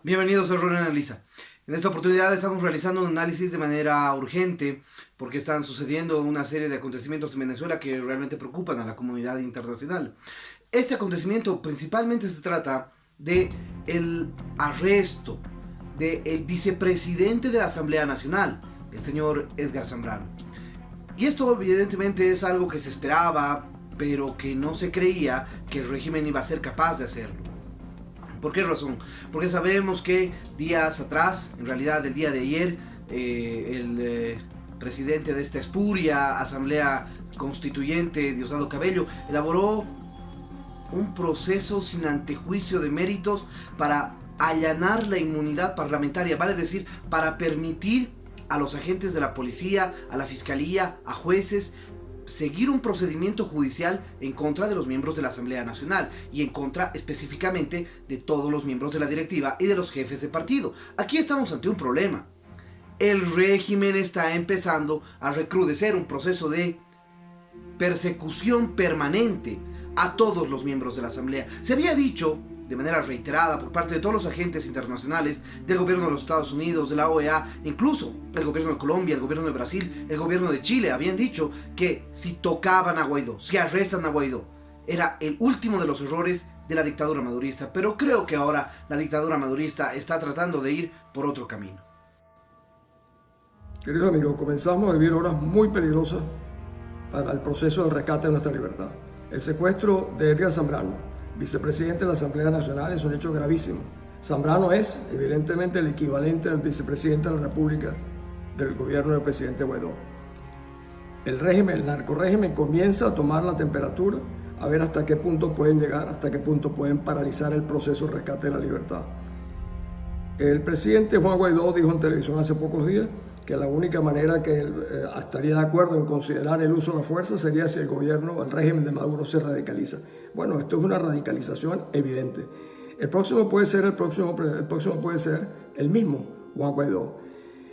Bienvenidos a Ron Analiza. En esta oportunidad estamos realizando un análisis de manera urgente porque están sucediendo una serie de acontecimientos en Venezuela que realmente preocupan a la comunidad internacional. Este acontecimiento principalmente se trata de el arresto del vicepresidente de la Asamblea Nacional, el señor Edgar Zambrano. Y esto evidentemente es algo que se esperaba, pero que no se creía que el régimen iba a ser capaz de hacerlo. ¿Por qué razón? Porque sabemos que días atrás, en realidad el día de ayer, el presidente de esta espuria Asamblea Constituyente, Diosdado Cabello, elaboró un proceso sin antejuicio de méritos para allanar la inmunidad parlamentaria, vale decir, para permitir a los agentes de la policía, a la fiscalía, a jueces, seguir un procedimiento judicial en contra de los miembros de la Asamblea Nacional y en contra específicamente de todos los miembros de la directiva y de los jefes de partido. Aquí estamos ante un problema. El régimen está empezando a recrudecer un proceso de persecución permanente a todos los miembros de la Asamblea. Se había dicho de manera reiterada por parte de todos los agentes internacionales, del gobierno de los Estados Unidos, de la OEA, incluso el gobierno de Colombia, el gobierno de Brasil, el gobierno de Chile, habían dicho que si tocaban a Guaidó, si arrestan a Guaidó, era el último de los errores de la dictadura madurista. Pero creo que ahora la dictadura madurista está tratando de ir por otro camino. Queridos amigos, comenzamos a vivir horas muy peligrosas para el proceso de rescate de nuestra libertad. El secuestro de Edgar Zambrano, vicepresidente de la Asamblea Nacional, es un hecho gravísimo. Zambrano es, evidentemente, el equivalente al vicepresidente de la República del gobierno del presidente Guaidó. El narcorrégimen comienza a tomar la temperatura, a ver hasta qué punto pueden llegar, hasta qué punto pueden paralizar el proceso de rescate de la libertad. El presidente Juan Guaidó dijo en televisión hace pocos días que la única manera que él estaría de acuerdo en considerar el uso de la fuerza sería si el régimen de Maduro se radicaliza. Bueno, esto es una radicalización evidente. El próximo puede ser el mismo Juan Guaidó.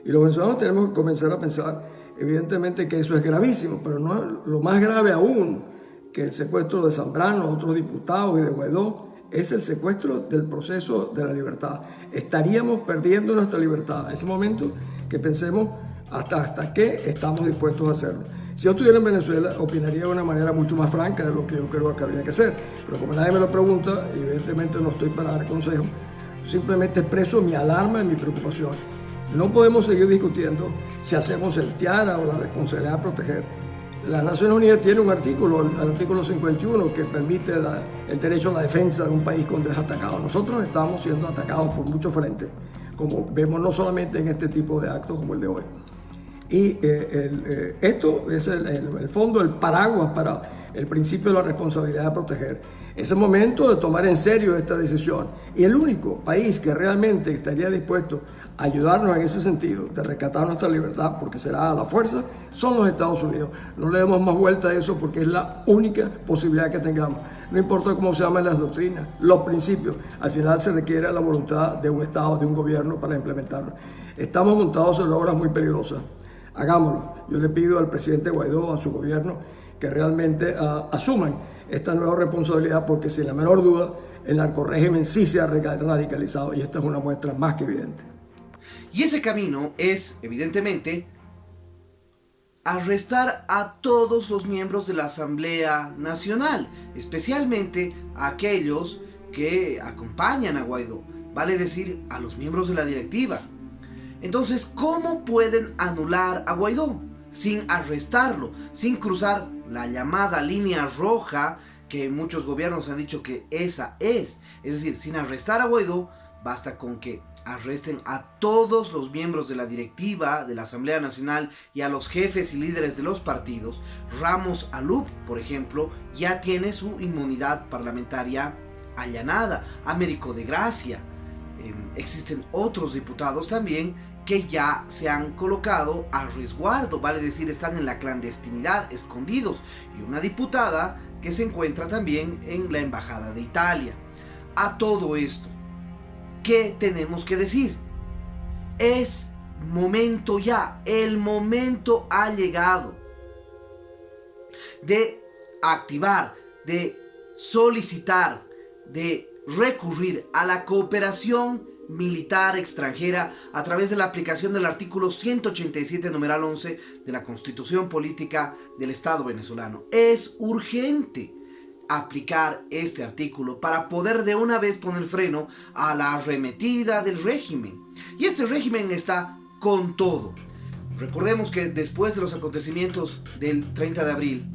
Y los venezolanos tenemos que comenzar a pensar, evidentemente, que eso es gravísimo, pero no lo más grave aún que el secuestro de Zambrano, otros diputados y de Guaidó, es el secuestro del proceso de la libertad. Estaríamos perdiendo nuestra libertad. En ese momento que pensemos hasta qué estamos dispuestos a hacerlo. Si yo estuviera en Venezuela, opinaría de una manera mucho más franca de lo que yo creo que habría que hacer. Pero como nadie me lo pregunta, y evidentemente no estoy para dar consejos, simplemente expreso mi alarma y mi preocupación. No podemos seguir discutiendo si hacemos el TIARA o la responsabilidad de proteger. Las Naciones Unidas tiene un artículo, el artículo 51, que permite el derecho a la defensa de un país cuando es atacado. Nosotros estamos siendo atacados por muchos frentes, como vemos no solamente en este tipo de actos como el de hoy. Y esto es el fondo, el paraguas para el principio de la responsabilidad de proteger. Es el momento de tomar en serio esta decisión. Y el único país que realmente estaría dispuesto a ayudarnos en ese sentido, de rescatar nuestra libertad, porque será a la fuerza, son los Estados Unidos. No le demos más vuelta a eso porque es la única posibilidad que tengamos. No importa cómo se llaman las doctrinas, los principios, al final se requiere la voluntad de un Estado, de un gobierno para implementarlo. Estamos montados sobre obras muy peligrosas. Hagámoslo. Yo le pido al presidente Guaidó, a su gobierno, que realmente asuman esta nueva responsabilidad, porque sin la menor duda el narcorrégimen sí se ha radicalizado y esta es una muestra más que evidente. Y ese camino es, evidentemente, arrestar a todos los miembros de la Asamblea Nacional, especialmente a aquellos que acompañan a Guaidó, vale decir, a los miembros de la directiva. Entonces, ¿cómo pueden anular a Guaidó sin arrestarlo, sin cruzar la llamada línea roja que muchos gobiernos han dicho que esa es? Es decir, sin arrestar a Guaidó, basta con que arresten a todos los miembros de la directiva de la Asamblea Nacional y a los jefes y líderes de los partidos. Ramos Alup, por ejemplo, ya tiene su inmunidad parlamentaria allanada. Américo de Gracia. Existen otros diputados también que ya se han colocado a resguardo, vale decir, están en la clandestinidad, escondidos, y una diputada que se encuentra también en la Embajada de Italia. A todo esto, ¿qué tenemos que decir? Es momento ya, el momento ha llegado de activar, de solicitar, de recurrir a la cooperación militar extranjera a través de la aplicación del artículo 187, numeral 11 de la Constitución Política del Estado venezolano. Es urgente aplicar este artículo para poder de una vez poner freno a la arremetida del régimen. Y este régimen está con todo. Recordemos que después de los acontecimientos del 30 de abril,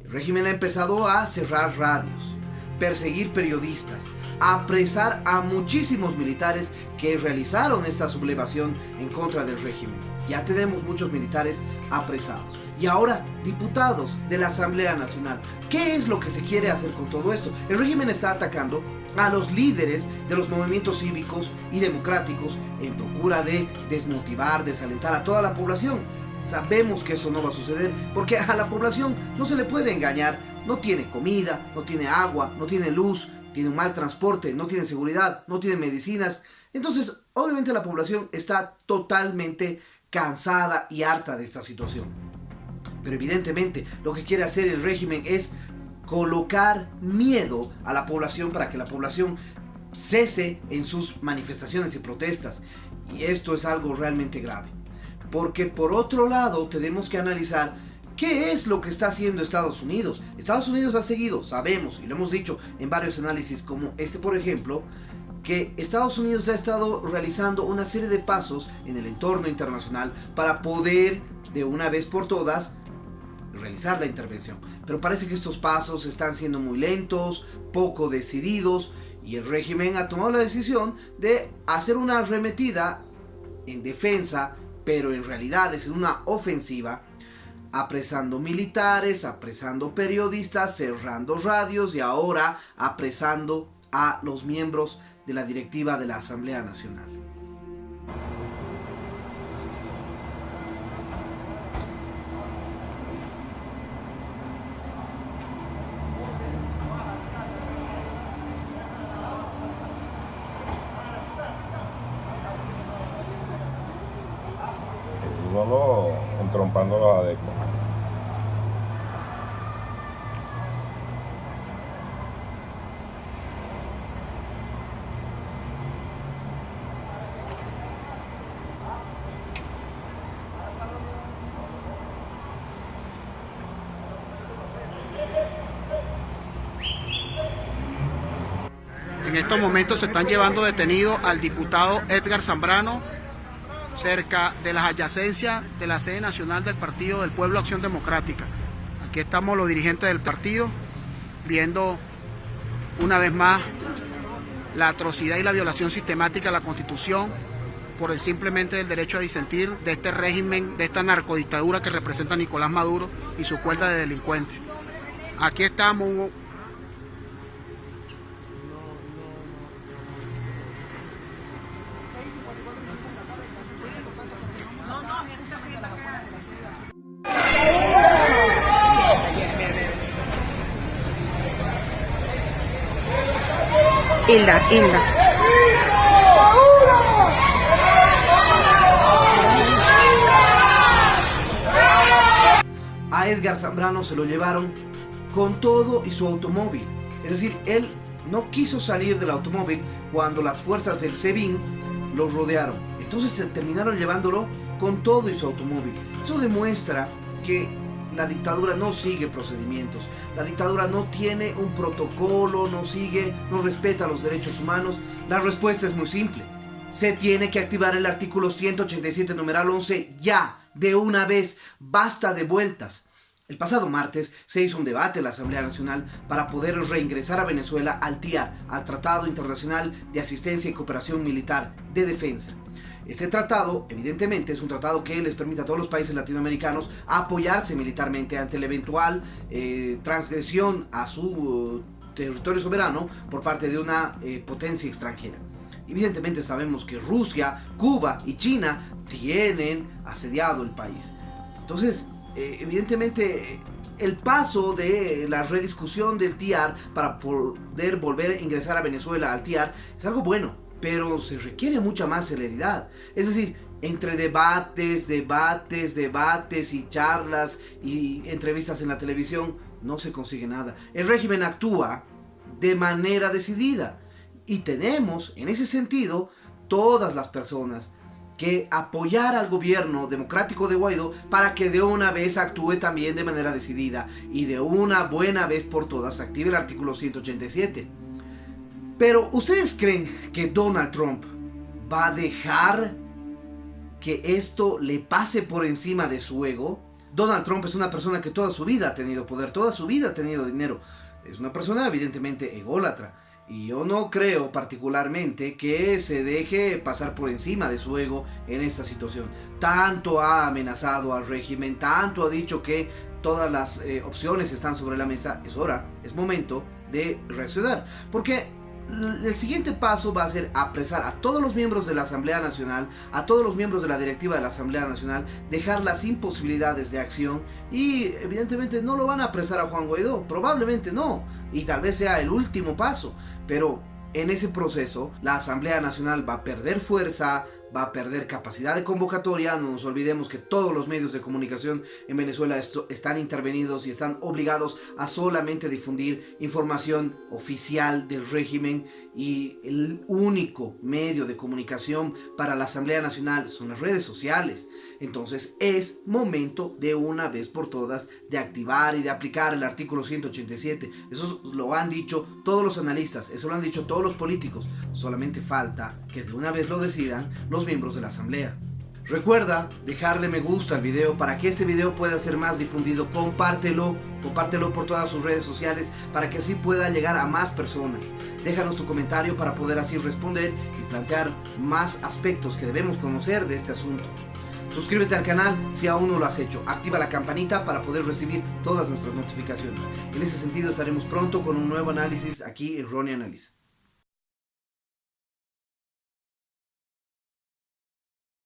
el régimen ha empezado a cerrar radios, perseguir periodistas, apresar a muchísimos militares que realizaron esta sublevación en contra del régimen. Ya tenemos muchos militares apresados. Y ahora, diputados de la Asamblea Nacional. ¿Qué es lo que se quiere hacer con todo esto? El régimen está atacando a los líderes de los movimientos cívicos y democráticos en procura de desmotivar, desalentar a toda la población. Sabemos que eso no va a suceder porque a la población no se le puede engañar. No tiene comida, no tiene agua, no tiene luz, tiene un mal transporte, no tiene seguridad, no tiene medicinas. Entonces, obviamente la población está totalmente cansada y harta de esta situación. Pero evidentemente lo que quiere hacer el régimen es colocar miedo a la población para que la población cese en sus manifestaciones y protestas. Y esto es algo realmente grave. Porque por otro lado tenemos que analizar qué es lo que está haciendo Estados Unidos. Estados Unidos ha seguido, sabemos, y lo hemos dicho en varios análisis como este por ejemplo, que Estados Unidos ha estado realizando una serie de pasos en el entorno internacional para poder de una vez por todas realizar la intervención. Pero parece que estos pasos están siendo muy lentos, poco decididos, y el régimen ha tomado la decisión de hacer una arremetida en defensa, pero en realidad es una ofensiva, apresando militares, apresando periodistas, cerrando radios y ahora apresando a los miembros de la directiva de la Asamblea Nacional. Solo entrompando los adeptos. En estos momentos se están llevando detenido al diputado Edgar Zambrano cerca de las adyacencias de la sede nacional del Partido del Pueblo Acción Democrática. Aquí estamos los dirigentes del partido viendo una vez más la atrocidad y la violación sistemática de la Constitución por el simplemente el derecho a disentir de este régimen, de esta narcodictadura que representa Nicolás Maduro y su cuerda de delincuentes. Aquí estamos. Hilda. A Edgar Zambrano se lo llevaron con todo y su automóvil. Es decir, él no quiso salir del automóvil cuando las fuerzas del SEBIN los rodearon. Entonces se terminaron llevándolo con todo y su automóvil. Eso demuestra que la dictadura no sigue procedimientos. La dictadura no tiene un protocolo, no respeta los derechos humanos. La respuesta es muy simple. Se tiene que activar el artículo 187, numeral 11, ya, de una vez. Basta de vueltas. El pasado martes se hizo un debate en la Asamblea Nacional para poder reingresar a Venezuela al TIAR, al Tratado Internacional de Asistencia y Cooperación Militar de Defensa. Este tratado, evidentemente, es un tratado que les permite a todos los países latinoamericanos apoyarse militarmente ante la eventual transgresión a su territorio soberano por parte de una potencia extranjera. Evidentemente sabemos que Rusia, Cuba y China tienen asediado el país. Entonces, evidentemente, el paso de la rediscusión del TIAR para poder volver a ingresar a Venezuela al TIAR es algo bueno, pero se requiere mucha más celeridad. Es decir, entre debates y charlas y entrevistas en la televisión no se consigue nada. El régimen actúa de manera decidida y tenemos, en ese sentido, todas las personas que apoyar al gobierno democrático de Guaidó para que de una vez actúe también de manera decidida y de una buena vez por todas active el artículo 187. Pero ¿ustedes creen que Donald Trump va a dejar que esto le pase por encima de su ego? Donald Trump es una persona que toda su vida ha tenido poder, toda su vida ha tenido dinero. Es una persona evidentemente ególatra. Y yo no creo particularmente que se deje pasar por encima de su ego en esta situación. Tanto ha amenazado al régimen, tanto ha dicho que todas las opciones están sobre la mesa. Es hora, es momento de reaccionar. Porque el siguiente paso va a ser apresar a todos los miembros de la Asamblea Nacional, a todos los miembros de la directiva de la Asamblea Nacional, dejarlas sin posibilidades de acción y evidentemente no lo van a apresar a Juan Guaidó, probablemente no, y tal vez sea el último paso, pero en ese proceso la Asamblea Nacional va a perder fuerza, va a perder capacidad de convocatoria. No nos olvidemos que todos los medios de comunicación en Venezuela están intervenidos y están obligados a solamente difundir información oficial del régimen, y el único medio de comunicación para la Asamblea Nacional son las redes sociales. Entonces es momento de una vez por todas de activar y de aplicar el artículo 187. Eso lo han dicho todos los analistas, eso lo han dicho todos los políticos. Solamente falta que de una vez lo decidan los miembros de la Asamblea. Recuerda dejarle me gusta al video para que este video pueda ser más difundido. Compártelo por todas sus redes sociales para que así pueda llegar a más personas. Déjanos tu comentario para poder así responder y plantear más aspectos que debemos conocer de este asunto. Suscríbete al canal si aún no lo has hecho. Activa la campanita para poder recibir todas nuestras notificaciones. En ese sentido estaremos pronto con un nuevo análisis aquí en Ronnie Analiza.